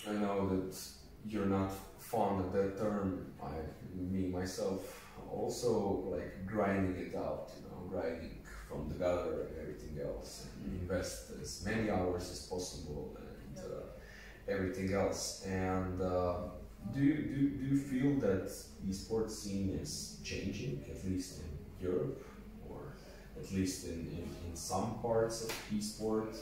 I know that you're not fond of that term. Me myself, also like grinding it out, grinding from the gutter and everything else, and invest as many hours as possible and everything else. And do you feel that the sports scene is changing, at least in Europe, or at least in some parts of esport?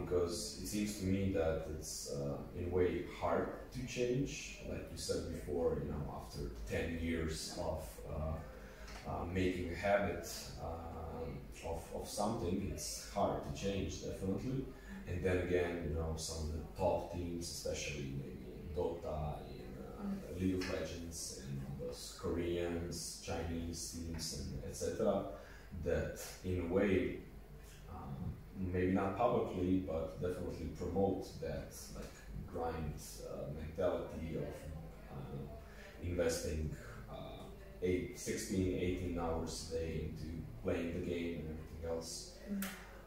Because it seems to me that it's in a way hard to change, like you said before. After 10 years of making a habit of something, it's hard to change, definitely. And then again, some of the top teams, especially maybe in Dota, in League of Legends, and those Koreans, Chinese teams, and etc., that in a way, maybe not publicly, but definitely promote that like grind mentality of investing 16, 18 hours a day into playing the game and everything else.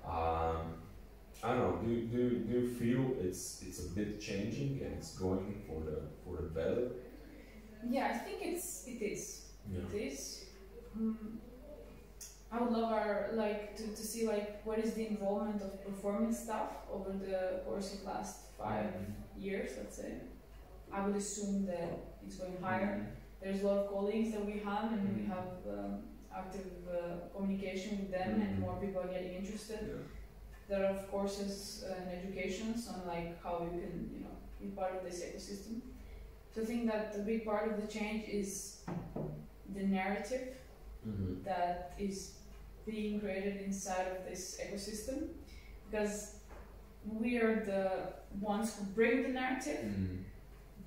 I don't know. Do you feel it's a bit changing and it's going for the better? Yeah, I think it is. Yeah. It is. I would love to see what is the involvement of performance staff over the course of last 5 years, let's say. I would assume that it's going higher. There's a lot of colleagues that we have, and we have active communication with them, and more people are getting interested. There are courses and educations on how you can be part of this ecosystem. So I think that a big part of the change is the narrative that is being created inside of this ecosystem, because we are the ones who bring the narrative,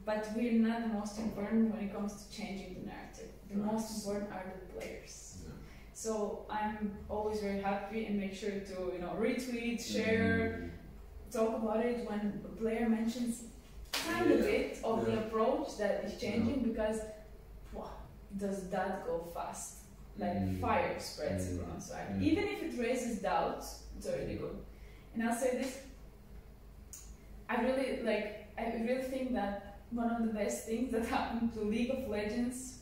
but we're not the most important when it comes to changing the narrative. The most important are the players. So I'm always very happy and make sure to retweet, share, talk about it when a player mentions kind of bit of the approach that is changing, because does that go fast? Like fire spreads around, right? Even if it raises doubts, it's already good. And I'll say this: I really think that one of the best things that happened to League of Legends,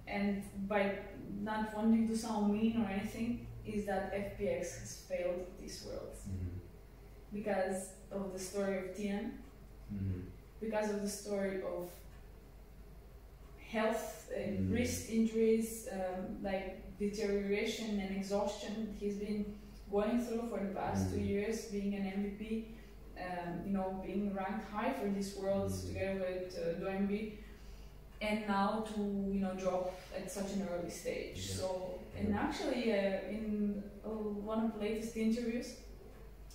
and by not wanting to sound mean or anything, is that FPX has failed this world because of the story of Tian, because of the story of health, wrist injuries, deterioration and exhaustion he's been going through for the past 2 years, being an MVP, being ranked high for this world together with Doembi, and now to drop at such an early stage. So, and actually, in one of the latest interviews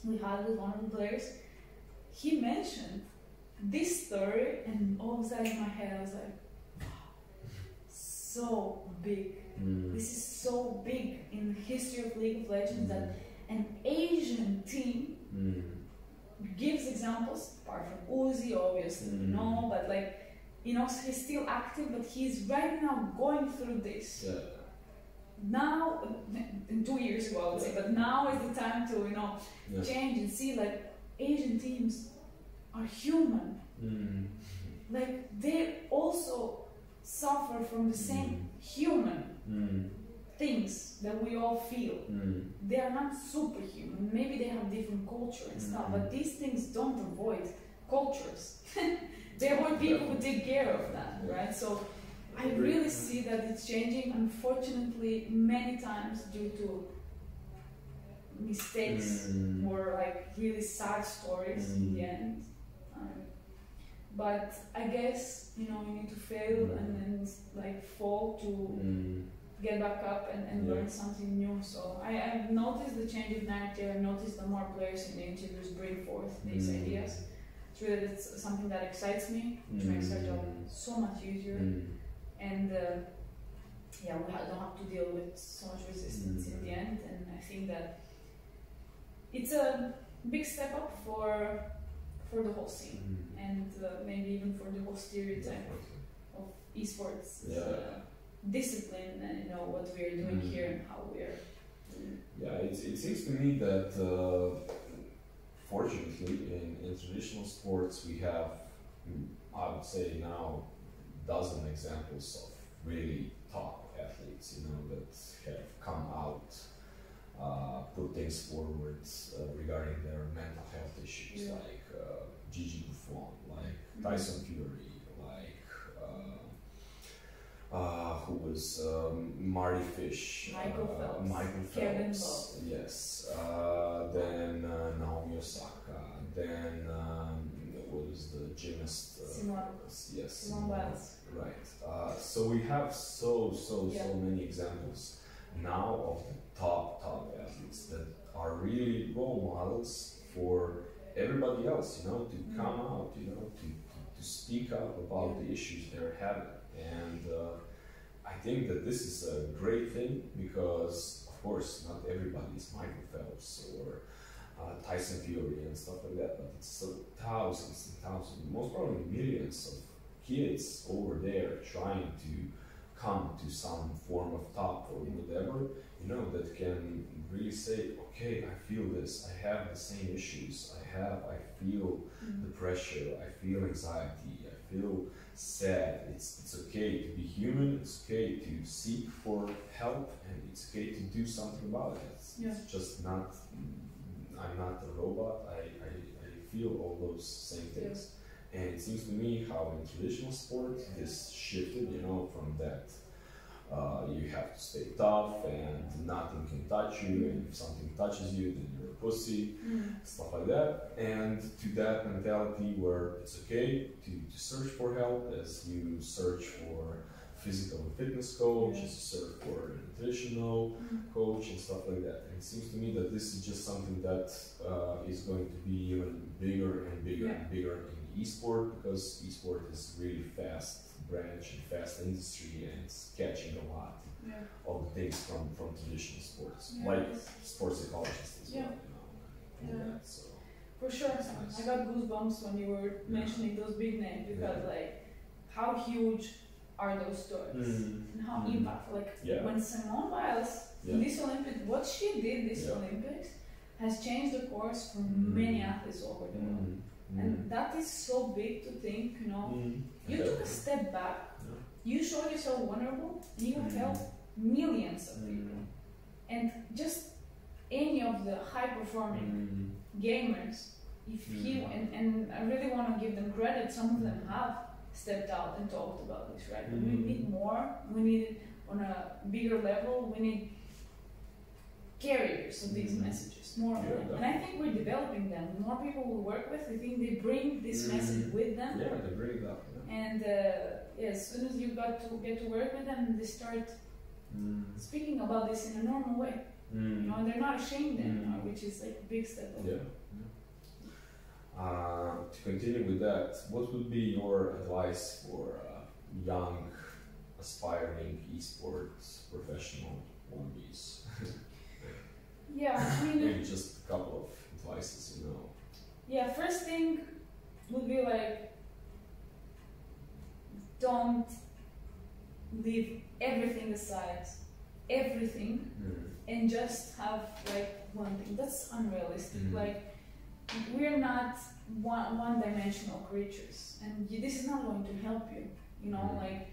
we had with one of the players, he mentioned this story, and all of a sudden in my head I was like, so big. This is so big in the history of League of Legends that an Asian team gives examples, apart from Uzi, obviously, but he's still active, but he's right now going through this. Now, 2 years ago I would say, but now is the time to change and see Asian teams are human. They also suffer from the same human things that we all feel. They are not superhuman. Maybe they have different culture and stuff, but these things don't avoid cultures. They avoid people who take care of that, right? So I really see that it's changing, unfortunately, many times due to mistakes or really sad stories in the end. But I guess you need to fail and then fall to get back up and learn something new. So I've noticed the change of narrative. I've noticed that more players in the interviews bring forth these ideas. It's really something that excites me, which makes our job so much easier. And we don't have to deal with so much resistance in the end. And I think that it's a big step up for the whole scene, and maybe even for the whole stereotype of esports discipline, and what we are doing here and how we are doing. Yeah, it seems to me that fortunately in the traditional sports, we have, I would say now, dozen examples of really top athletes, you know, that have come out, put things forward regarding their mental health issues, like Gigi Buffon, like Tyson Fury, like who was Marty Fish, Michael Phelps, Kevin Love. Yes, then Naomi Osaka, then what was the gymnast? Simone Biles. Right. So we have so many examples now of the top athletes that are really role models for everybody else, you know, to come out, you know, to speak up about the issues they're having. And I think that this is a great thing because, of course, not everybody is Michael Phelps or Tyson Fury and stuff like that, but it's thousands and thousands, most probably millions of kids over there trying to come to some form of top or whatever, you know, that can really say, okay, I feel this, I have the same issues, I feel the pressure, I feel anxiety, I feel sad. It's okay to be human, it's okay to seek for help, and it's okay to do something about it. It's just not, I'm not a robot, I feel all those same things. And it seems to me how in traditional sport this shifted, you know, from that you have to stay tough and nothing can touch you, and if something touches you then you're a pussy, stuff like that, and to that mentality where it's okay to search for help, as you search for physical and fitness coach, as you search for a nutritional coach and stuff like that. And it seems to me that this is just something that is going to be even bigger and bigger and bigger in esport, because esport is really fast branch and fast industry, and it's catching a lot of the things from traditional sports, like sports psychologists as well, you know. So for sure, nice. I got goosebumps when you were mentioning those big names, because like how huge are those stories and how impactful. Like when Simone Biles in this Olympics, what she did this Olympics has changed the course for many athletes over the world. And that is so big to think, you know. You took a step back, you showed yourself vulnerable, and you helped millions of people. And just any of the high performing gamers, if he, and I really want to give them credit, some of them have stepped out and talked about this, right? But we need more, we need it on a bigger level, we need carriers of these messages, more of them. And I think we're developing them. The more people we work with, I think they bring this message with them. Yeah, they bring it up. And as soon as you get to work with them, they start speaking about this in a normal way. You know, they're not ashamed anymore, which is like a big step up. To continue with that, what would be your advice for young, aspiring esports professional wannabes? I mean, maybe just a couple of advices, you know. First thing would be like, don't leave everything aside, and just have like one thing. That's unrealistic. Like, we're not one-dimensional creatures, and this is not going to help you. You know, like,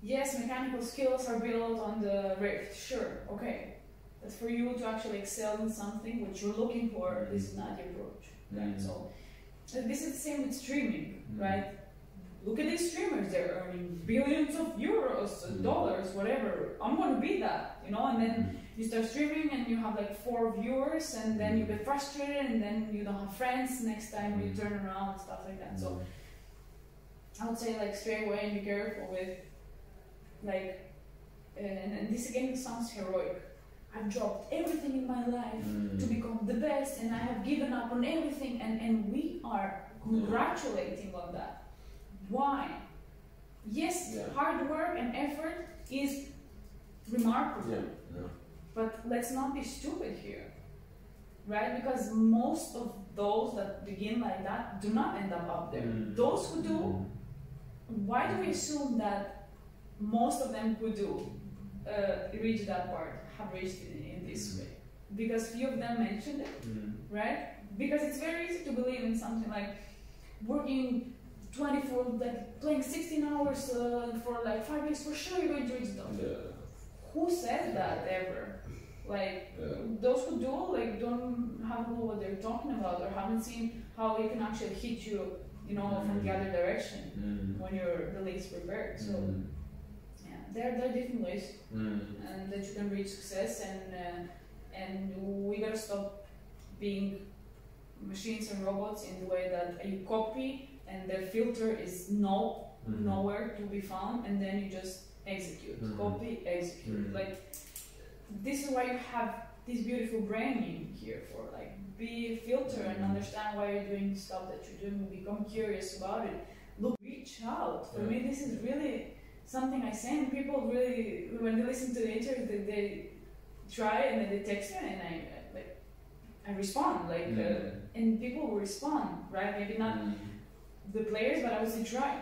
yes, mechanical skills are built on the Rift, sure, okay. But for you to actually excel in something which you're looking for, this is not your approach, right? So this is the same with streaming, right? Look at these streamers, they're earning billions of euros, dollars, whatever. I'm going to be that, you know, and then you start streaming and you have like 4 viewers, and then you get frustrated, and then you don't have friends next time you turn around and stuff like that. So I would say like straight away, and be careful with like, and this again sounds heroic. I've dropped everything in my life to become the best, and I have given up on everything, and we are congratulating on that. Why? Yes, hard work and effort is remarkable, but let's not be stupid here, right? Because most of those that begin like that do not end up there. Those who do, why do we assume that most of them who do reach that part have reached it in this way? Because few of them mentioned it, right? because it's very easy to believe in something like working 24, like playing 16 hours for like 5 years, for sure you're going to reach those. Yeah. Who says that ever? Like, those who do, like, don't have a clue what they're talking about, or haven't seen how it can actually hit you, you know, from the other direction when you're the least prepared. So, yeah, there are different ways and that you can reach success, and we gotta stop being machines and robots in the way that you copy and the filter is nowhere to be found, and then you just execute, copy, execute. Like, this is why you have this beautiful brain in here for, like, be a filter and understand why you're doing stuff that you're doing, become curious about it, look, reach out. For me, this is really something I say, and people really, when they listen to the interview, they try and then they text me, and I respond, like, and people will respond, right? Maybe not the players, but I would say try,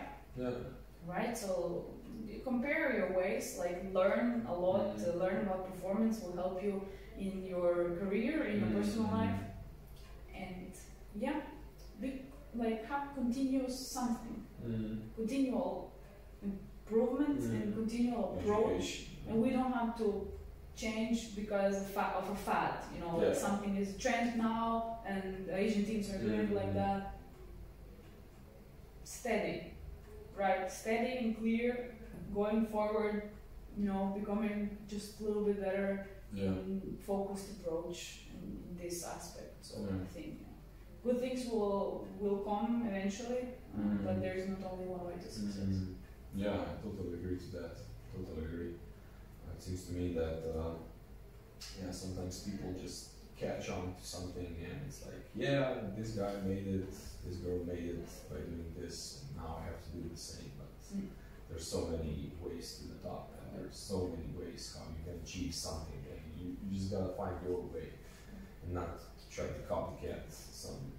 right? So compare your ways, like, learn a lot, learn about performance will help you in your career, in your personal life, and have continuous something, continual improvement and continual approach, and we don't have to change because of a fad, you know, like something is a trend now and Asian teams are doing it like that. Steady, right? Steady and clear, going forward, you know, becoming just a little bit better in focused approach in this aspect. So I think good things will come eventually, but there is not only one way to success. Yeah, I totally agree to that. Totally agree. It seems to me that sometimes people just catch on to something and it's like, yeah, this guy made it, this girl made it by doing this, and now I have to do the same. But there's so many ways to the top, and there's so many ways how you can achieve something, and you just gotta find your way and not try to copycat something